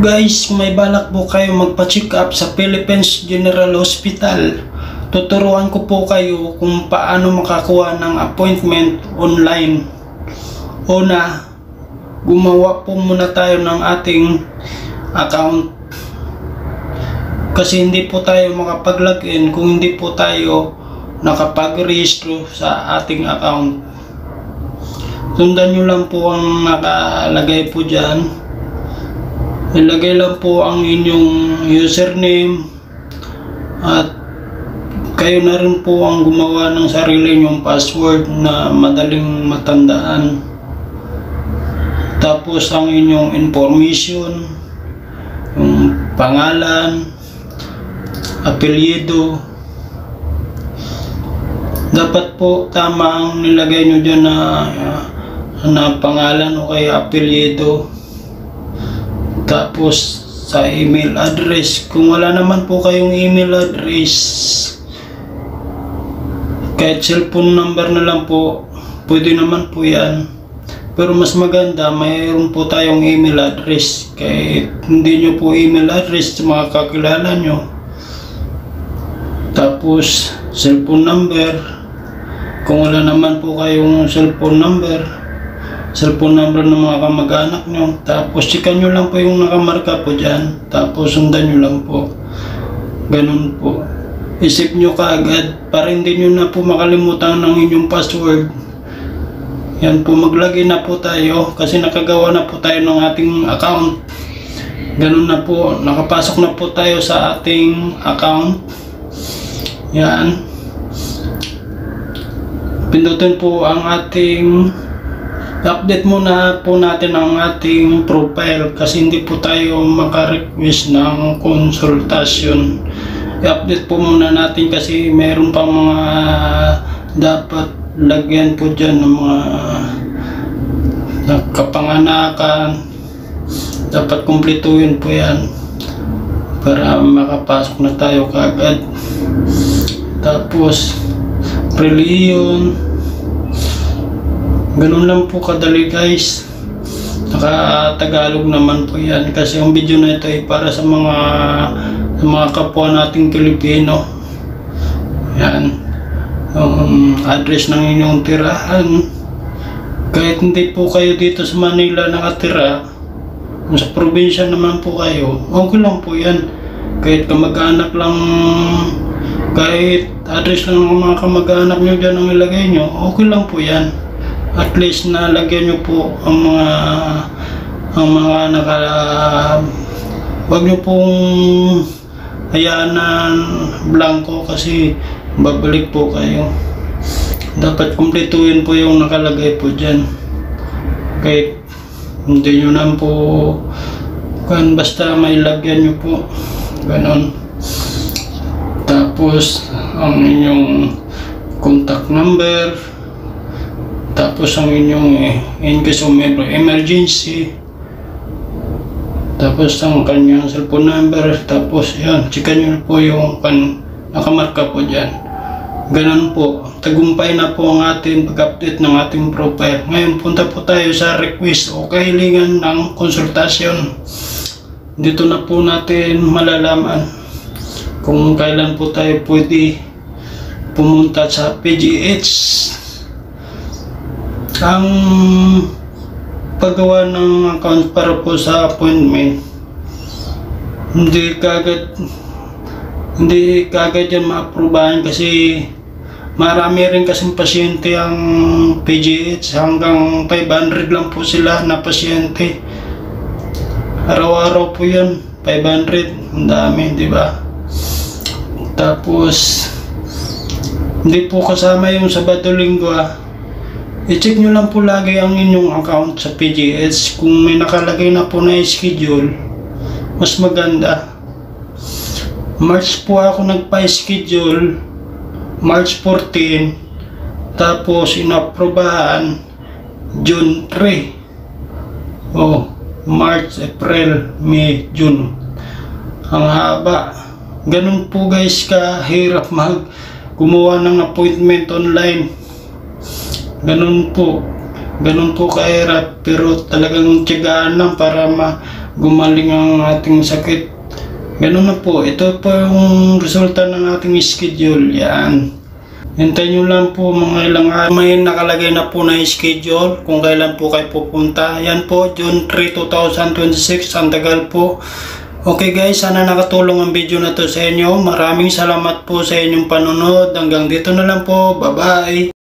Guys, kung may balak po kayo magpa-check up sa Philippines General Hospital, tuturuan ko po kayo kung paano makakuha ng appointment online. Una, gumawa po muna tayo ng ating account. Kasi hindi po tayo makapag-login kung hindi po tayo nakapag-rehistro sa ating account. Sundan nyo lang po ang nakalagay po dyan. Ilagay lang po ang inyong username at kayo na rin po ang gumawa ng sarili nyong password na madaling matandaan. Tapos ang inyong information, yung pangalan, apelyido. Dapat po tama ang nilagay nyo dyan na pangalan o kaya apelyido. Tapos sa email address, kung wala naman po kayong email address, kahit cellphone number na lang po, pwede naman po yan. Pero mas maganda, mayroon po tayong email address. Kahit hindi nyo po email address sa mga kakilala nyo. Tapos cellphone number, kung wala naman po kayong cellphone number ng mga kamag-anak nyo. Tapos checkan nyo lang po yung nakamarka po dyan. Tapos sundan nyo lang po. Ganun po. Isip nyo kaagad para hindi nyo na po makalimutan ng inyong password. Yan po, mag-login na po tayo kasi nakagawa na po tayo ng ating account. Ganun na po, nakapasok na po tayo sa ating account. Yan. Pindutin po ang ating update muna po natin ang ating profile kasi hindi po tayo maka-request ng konsultasyon. I-update po muna natin kasi mayroon pang mga dapat lagyan po dyan ng mga kapanganakan. Dapat kumpletuhin po yan para makapasok na tayo kaagad. Tapos reliyon. Ganun lang po kadali guys. Naka-Tagalog naman po yan kasi ang video na ito ay para sa mga kapwa nating Pilipino. Yan. Address ng inyong tirahan. Kahit hindi po kayo dito sa Manila nakatira, kung sa probinsya naman po kayo, okay lang po yan. Kahit kamag-anak lang, kahit address lang ng mga kamag-anak nyo dyan ang ilagay nyo, okay lang po yan. At least nalagyan nyo po ang mga wag nyo pong hayaan na blanco kasi babalik po kayo. Dapat kumpletuhin po yung nakalagay po dyan. Kahit hindi nyo na po basta may lagyan nyo po. Ganon. Tapos ang inyong contact number. Tapos ang inyong in case of emergency. Tapos ang kanyang cellphone number. Tapos yan, checkan nyo po yung nakamarka po dyan. Ganun po, tagumpay na po ang ating pag-update ng ating profile. Ngayon punta po tayo sa request o kahilingan ng konsultasyon. Dito na po natin malalaman kung kailan po tayo pwede pumunta sa PGH. Ang paggawa ng account para po sa appointment, hindi kagad yan ma-aprobahan kasi marami rin kasing pasyente ang PGH. Hanggang 500 lang po sila na pasyente. Araw-araw po yan, 500. Ang dami, di ba? Tapos hindi po kasama yung Sabado-Linggo. I-check nyo lang po lagi ang inyong account sa PGH. Kung may nakalagay na po na schedule, mas maganda. March po ako nagpa-schedule, March 14. Tapos inaprobahan June 3. March, April, May, June. Ang haba. Ganun po guys kahirap gumawa ng appointment online. Ganun po kahirap, pero talagang tiyagaan lang para gumaling ang ating sakit. Ganun na po, ito po yung resulta ng ating schedule. Yan. Hintayin nyo lang po mga ilang araw. May nakalagay na po na schedule kung kailan po kayo pupunta. Yan po, June 3, 2026. Ang tagal po. Okay guys, sana nakatulong ang video na to sa inyo. Maraming salamat po sa inyong panonood. Hanggang dito na lang po. Bye-bye!